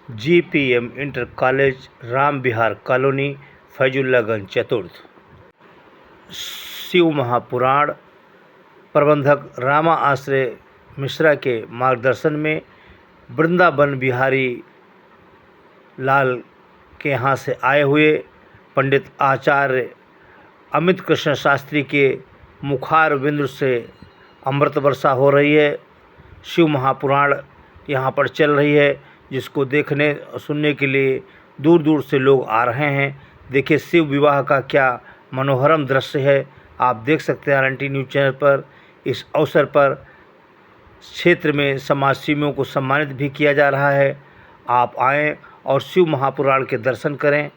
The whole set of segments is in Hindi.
GPM इंटर कॉलेज, राम विहार कॉलोनी, फैजुल्लागंज चतुर्थ। शिव महापुराण प्रबंधक रामा आश्रय मिश्रा के मार्गदर्शन में वृंदावन बिहारी लाल के यहाँ से आए हुए पंडित आचार्य अमित कृष्ण शास्त्री के मुखार बिंदु से अमृत वर्षा हो रही है। शिव महापुराण यहाँ पर चल रही है, जिसको देखने और सुनने के लिए दूर दूर से लोग आ रहे हैं। देखिए शिव विवाह का क्या मनोहरम दृश्य है, आप देख सकते हैं RNT न्यूज़ चैनल पर। इस अवसर पर क्षेत्र में समाज सेवियों को सम्मानित भी किया जा रहा है। आप आएँ और शिव महापुराण के दर्शन करें।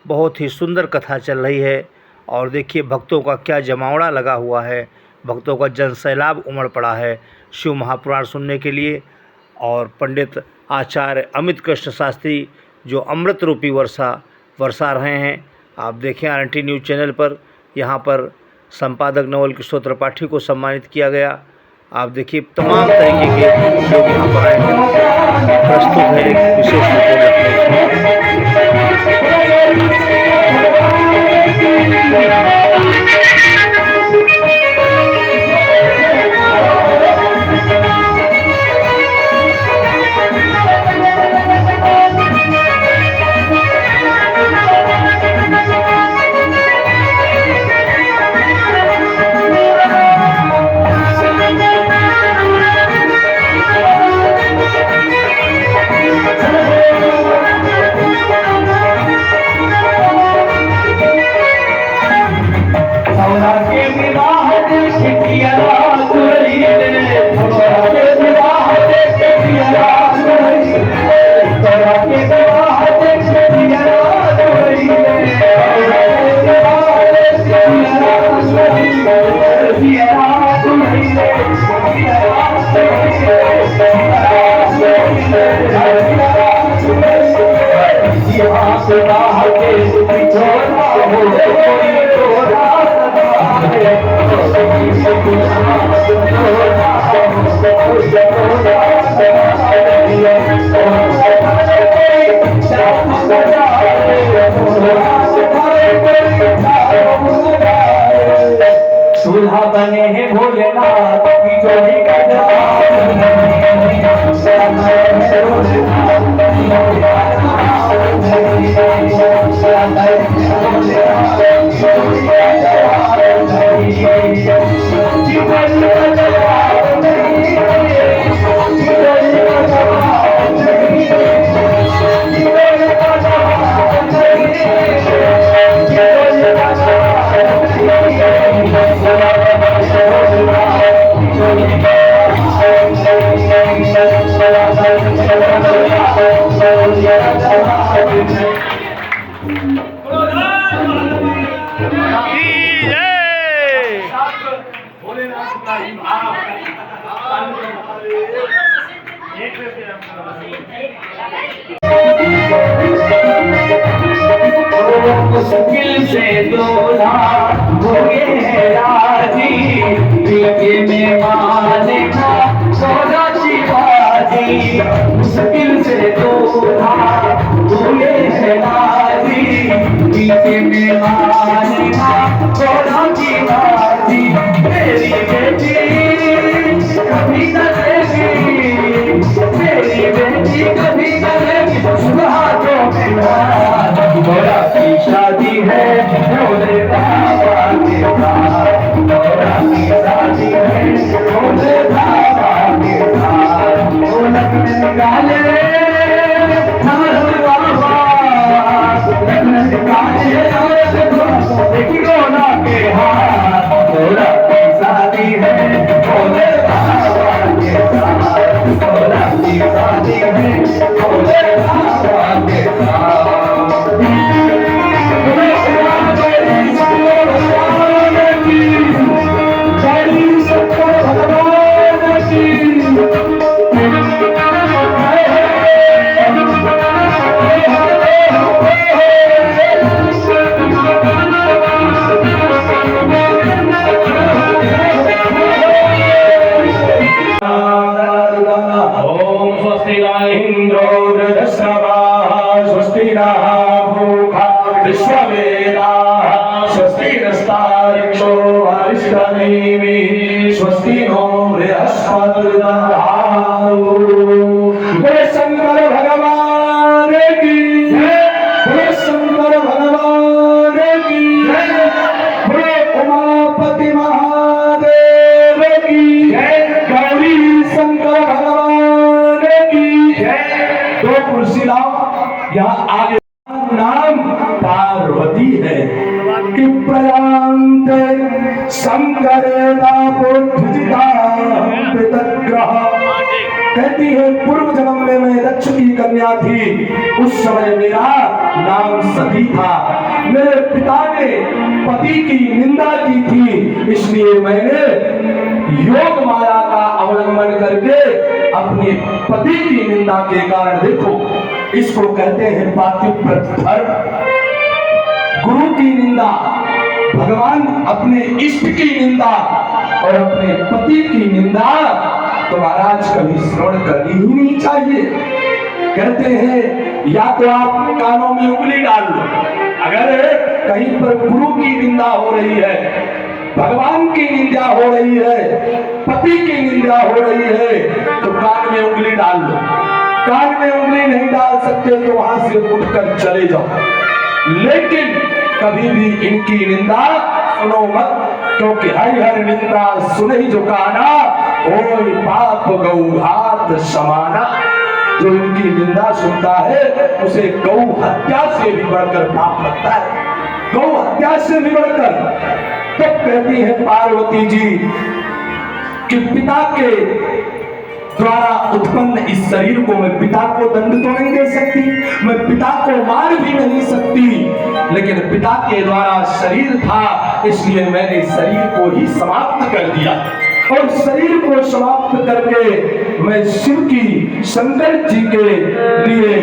बहुत ही सुंदर कथा चल रही है और देखिए भक्तों का क्या जमावड़ा लगा हुआ है, भक्तों का जनसैलाब उमड़ पड़ा है शिव महापुराण सुनने के लिए। और पंडित आचार्य अमित कृष्ण शास्त्री जो अमृत रूपी वर्षा रहे हैं। आप देखें RNT न्यूज़ चैनल पर, यहाँ पर संपादक नवल किशोर त्रिपाठी को सम्मानित किया गया। आप देखिए तमाम तरीके के लोग यहाँ पर आए हैं। प्रस्तुत है एक विशेष रिपोर्ट। दूल्हा बने हैं भोलेनाथ की जोड़ी का मुश्किल से दूल्हा हो गए राजी, पीके में माने का सोना शिवाजी। मुश्किल से दूल्हा हो गए राजी, पीके में माने का सोना शिवाजी। मेरी बेटी कभी न देगी, मेरी बेटी कभी न देगी, हाथों में मोरा की शादी है भोले बाबा के साथ, मोरा की शादी है भोले बाबा के साथ। ढोलक में निकाले बाबा, लगन निकाले कोना के हाथ। मोरा की शादी है भोले बाबा के साथ, मोरा की शादी है भोले बाबा के साथ। इंद्रो दो कुर्सी लाओ, यहाँ आगे नाम पार्वती है कि प्रयांते शंकरेदा बुद्धिजिता पितग्रह। कहती है पूर्व जन्म में मैं दक्ष की कन्या थी, उस समय मेरा नाम सती था। मेरे पिता ने पति की निंदा की थी, इसलिए मैंने योग माया का अवलंबन करके अपने पति की निंदा के कारण, देखो इसको कहते हैं पातिव्रत धर्म। गुरु की निंदा, भगवान अपने इष्ट की निंदा और अपने पति की निंदा तो महाराज कभी श्रवण करनी ही नहीं चाहिए। कहते हैं या तो आप कानों में उंगली डाल लो, अगर कहीं पर गुरु की निंदा हो रही है, भगवान की निंदा हो रही है, पति की निंदा हो रही है, तो कान में उंगली डाल लो। कान में उंगली नहीं डाल सकते तो वहां से उठकर चले जाओ, लेकिन कभी भी इनकी निंदा सुनो मत, क्योंकि हर हर निंदा सुने जो काना, ओय पाप गौघात समाना। जो इनकी निंदा सुनता है उसे गौ हत्या से भी बढ़कर पाप लगता है, गौ हत्या से भी बढ़कर। तो कहती है पार्वती जी कि पिता के द्वारा उत्पन्न इस शरीर को मैं पिता को दंड तो नहीं दे सकती, मैं पिता को मार भी नहीं सकती, लेकिन पिता के द्वारा शरीर था इसलिए मैंने शरीर को ही समाप्त कर दिया। और शरीर को समाप्त करके मैं शिव की, शंकर जी के लिए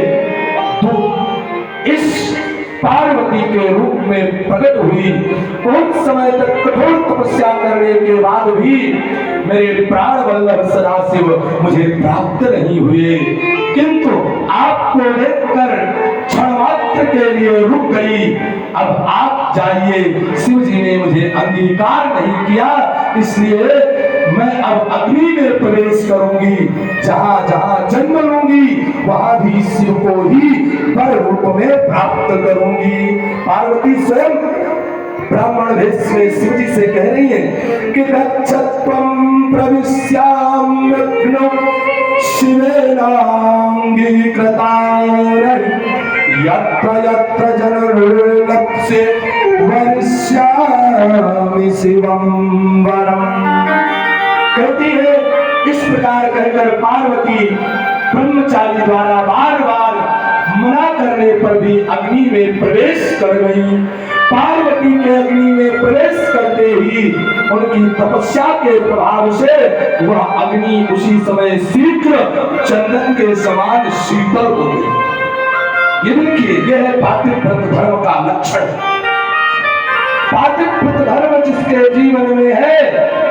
इस पार्वती के रूप में प्रकट हुई। बहुत समय तक कठोर तपस्या करने के बाद भी मेरे प्राण वल्लभ सदाशिव मुझे प्राप्त नहीं हुए, किंतु आपको देखकर क्षण मात्र के लिए रुक गई। अब आप जाइए, शिव जी ने मुझे अंगीकार नहीं किया, इसलिए मैं अब अग्नि में प्रवेश करूंगी। जहां जहां जन्म लूंगी वहां भी शिव को ही वर रूप में प्राप्त करूंगी। पार्वती स्वयं ब्राह्मण वेश में शिव जी से कह रही है कि गच्छत्वं प्रविश्याम्यग्नो शिवेनांगीकृतान् यत्र यत्र जनर्लप्से वरिष्यामि शिवं वरम्। कहती है इस प्रकार कहकर पार्वती ब्रह्मचारी द्वारा बार बार मना करने पर भी अग्नि में प्रवेश कर गई। पार्वती के अग्नि में प्रवेश करते ही उनकी तपस्या के प्रभाव से वह अग्नि उसी समय शीघ्र चंदन के समान शीतल हो गई। ये देखिए, यह है पातिव्रत धर्म का लक्षण। पातिव्रत धर्म जिसके जीवन में है,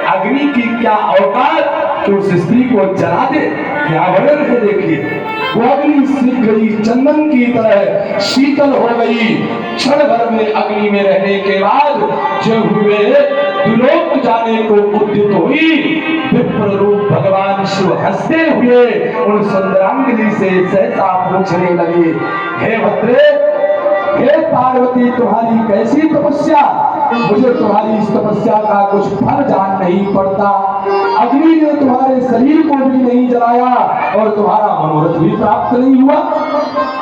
अग्नि की क्या औकात कि उस स्त्री को जला दे, क्या वर्णन है देखिए। वो अग्नि सीख गई, चंदन की तरह शीतल हो गई। क्षण भर में अग्नि में रहने के बाद जब हुए दुलोक जाने को उद्यत हुई, विप्र रूप भगवान शिव हंसते हुए उन सुंदरांगनी से सहसा पूछने लगे, हे भद्रे, हे पार्वती, तुम्हारी कैसी तपस्या? मुझे तुम्हारी इस तपस्या का कुछ फल जान नहीं पड़ता। अग्नि ने तुम्हारे शरीर को भी नहीं जलाया और तुम्हारा मनोरथ भी प्राप्त नहीं हुआ।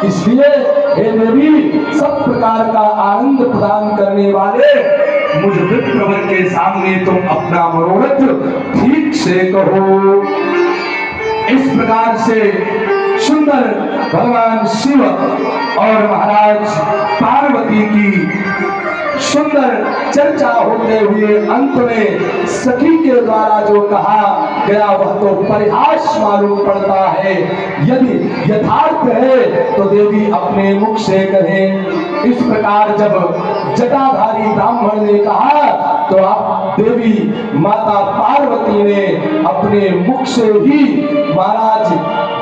इसलिए हे देवी, सब प्रकार का आनंद प्रदान करने वाले मुझ विप्रवर के सामने तुम अपना मनोरथ ठीक से कहो। इस प्रकार से सुंदर भगवान शिव और महाराज पार्वती की सुंदर चर्चा होते हुए अंत में सखी के द्वारा जो कहा गया वह तो परिहास मालूम पड़ता है। यदि यथार्थ है तो देवी अपने मुख से कहें। इस प्रकार जब जटाधारी ब्राह्मण ने कहा तो आप देवी माता पार्वती ने अपने मुख से ही महाराज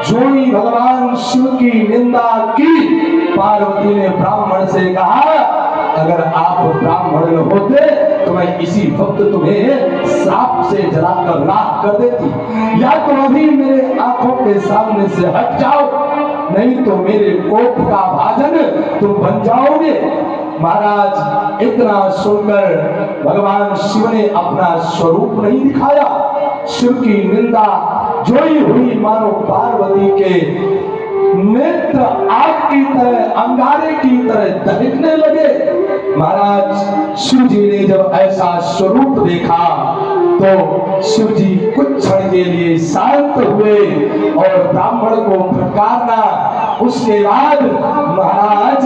जोई भगवान शिव की निंदा की। पार्वती ने ब्राह्मण से कहा, अगर आप ब्राह्मण होते तो मैं इसी वक्त तुम्हें श्राप से जलाकर राख कर देती, या तो अभी मेरे आंखों के सामने से हट जाओ, नहीं तो मेरे कोप का भाजन तुम बन जाओगे। महाराज इतना सुनकर भगवान शिव ने अपना स्वरूप नहीं दिखाया। शिव की निंदा जोई हुई मानो पार्वती के नेत्र की तरह, अंगारे की तरह दहकने लगे। महाराज शिव जी ने जब ऐसा स्वरूप देखा तो शिव जी कुछ क्षण के लिए शांत हुए और ब्राह्मण को फटकारना। उसके बाद महाराज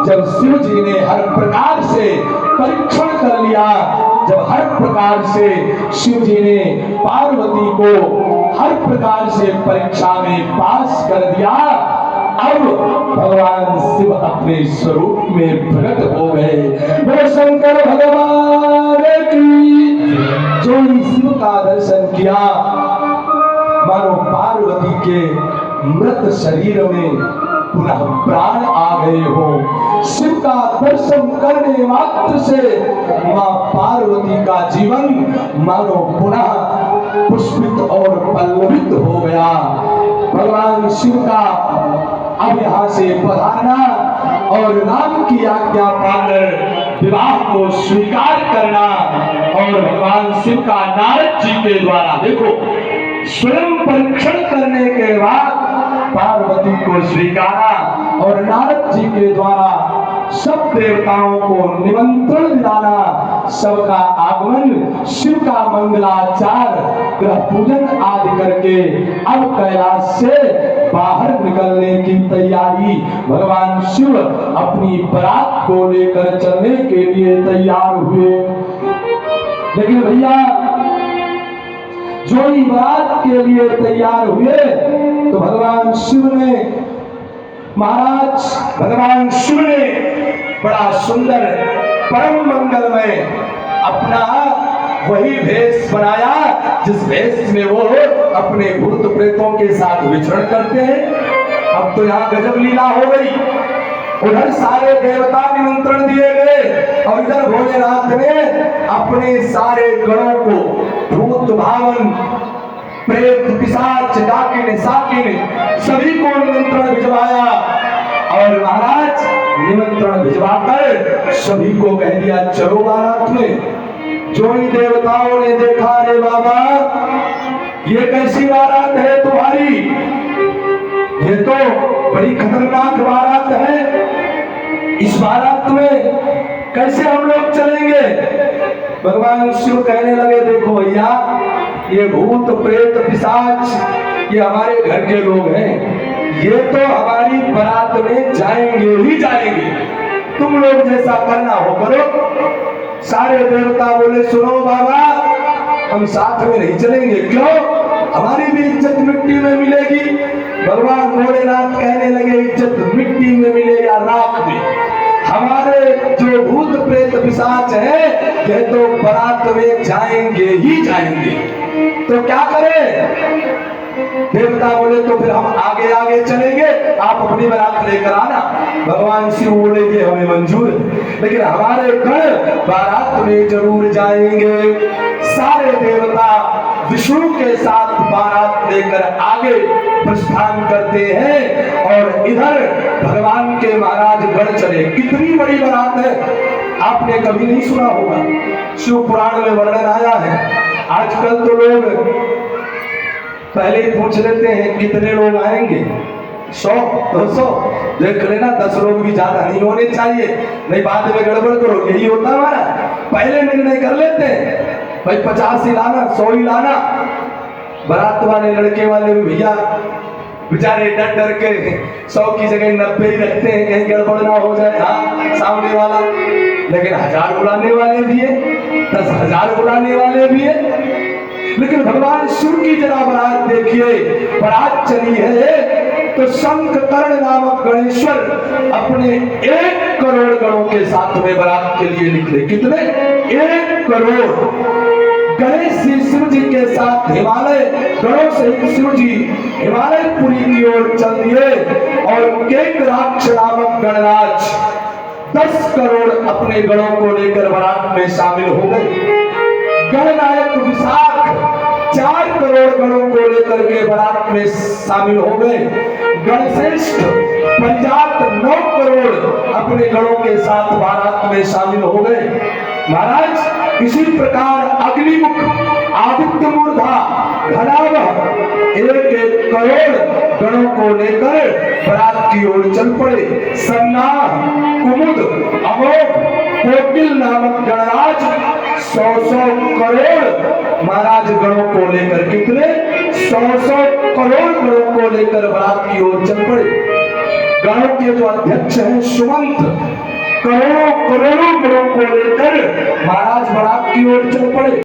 जब शिव जी ने हर प्रकार से परीक्षण कर लिया, जब हर प्रकार से शिव जी ने पार्वती को हर प्रकार से परीक्षा में पास कर दिया, अब भगवान शिव अपने स्वरूप में प्रकट हो गए। बोलो शंकर भगवान की। जो शिव का दर्शन किया मानो पार्वती के मृत शरीर में पुनः प्राण आ गए हो। शिव का दर्शन करने मात्र से मां पार्वती का जीवन मानो पुनः पुष्पित और पल्लवित हो गया। भगवान शिव का अब यहाँ से पधारना और राम की आज्ञा पाकर विवाह को स्वीकार करना और भगवान शिव का नारद जी के द्वारा देखो स्वयं परीक्षण करने के बाद पार्वती को स्वीकारा और नारद जी के द्वारा सब देवताओं को निमंत्रण दिलाना, सबका आगमन, शिव का मंगलाचार, ग्रह पूजन आदि करके अब कैलाश से बाहर निकलने की तैयारी। भगवान शिव अपनी बारात को लेकर चलने के लिए तैयार हुए। लेकिन भैया जो ही बारात के लिए तैयार हुए तो भगवान शिव ने बड़ा सुंदर परम मंगलमय अपना वही भेष बनाया जिस भेष में वो अपने भूत प्रेतों के साथ विचरण करते हैं। अब तो यहाँ गजब लीला हो गई। उधर सारे देवता निमंत्रण दिए गए और इधर भोलेनाथ ने अपने सारे गणों को भूत भावन प्रेत पिशाच डाकिन साकिन सभी को निमंत्रण भिजवाया और महाराज निमंत्रण भिजवाकर सभी को कह दिया चलो बारात में। जो ही देवताओं ने देखा, रे बाबा ये कैसी बारात है तुम्हारी, ये तो बड़ी खतरनाक बारात है, इस बारात में कैसे हम लोग चलेंगे। भगवान शिव कहने लगे देखो भैया ये भूत प्रेत पिशाच ये हमारे घर के लोग हैं, ये तो हमारी बारात में जाएंगे ही जाएंगे, तुम लोग जैसा करना हो करो। सारे देवता बोले सुनो बाबा हम साथ में नहीं चलेंगे, क्यों, हमारी भी इज्जत मिट्टी में मिलेगी। भगवान भोलेनाथ कहने लगे इज्जत मिट्टी में मिले या राख में, हमारे जो भूत प्रेत पिशाच है ये तो बारात में जाएंगे ही जाएंगे, तो क्या करें। देवता बोले तो फिर हम आगे आगे चलेंगे, आप अपनी बारात लेकर आना। भगवान शिव बोले ये हमें मंजूर है, लेकिन हमारे गण बारात में जरूर जाएंगे। सारे देवता विष्णु के साथ बारात लेकर आगे प्रस्थान करते हैं और इधर भगवान के महाराज गण चले। कितनी बड़ी बारात है, आपने कभी नहीं सुना होगा, शिव पुराण में वर्णन आया है। आजकल तो लोग पहले ही पूछ लेते हैं कितने लोग आएंगे, 100 200 देख लेना, 10 लोग भी ज्यादा नहीं होने चाहिए, नहीं बाद में गड़बड़ करो, यही होता हमारा। पहले निर्णय कर लेते हैं भाई 50 ही लाना, 100 ही लाना। बारात वाले लड़के वाले भी भैया बेचारे डर डर के 100 की जगह 90 ही रखते हैं, कहीं गड़बड़ ना हो जाए हाँ सामने वाला। लेकिन 1000 बुलाने वाले भी है, 10,000 बुलाने वाले भी है। लेकिन भगवान शिव की जरा बारात देखिए, बारात चली है तो शंख कर्ण नामक गणेश्वर अपने 1 करोड़ गणों के साथ में बारात के लिए निकले। कितने? 1 करोड़ गणेश जी शिव जी के साथ हिमालय गणों से शिव जी हिमालयपुरी की ओर चल दिए और केकराक्ष नामक गणराज 10 करोड़ अपने गणों को लेकर बारात में शामिल हो गए। गणनायक विशाख 4 करोड़ गणों को लेकर के बारात में शामिल हो गए। गणश्रेष्ठ पंजाब 9 करोड़ अपने गणों के साथ बारात में शामिल हो गए। महाराज इसी प्रकार अग्निमुख, आदित्य मूर्धा, घनाभ एक एक करोड़ गणों को लेकर बारात की ओर चल पड़े। सन्नाह, कुमुद, अमोघ, कोकिल नामक गणराज 100 करोड़ महाराज गणों को लेकर, कितने 100 करोड़ गणों को लेकर बारात की ओर चल पड़े। गणों के जो अध्यक्ष हैं सुमंत, करोड़ों करोड़ों गणों को लेकर महाराज बारात की ओर चल पड़े।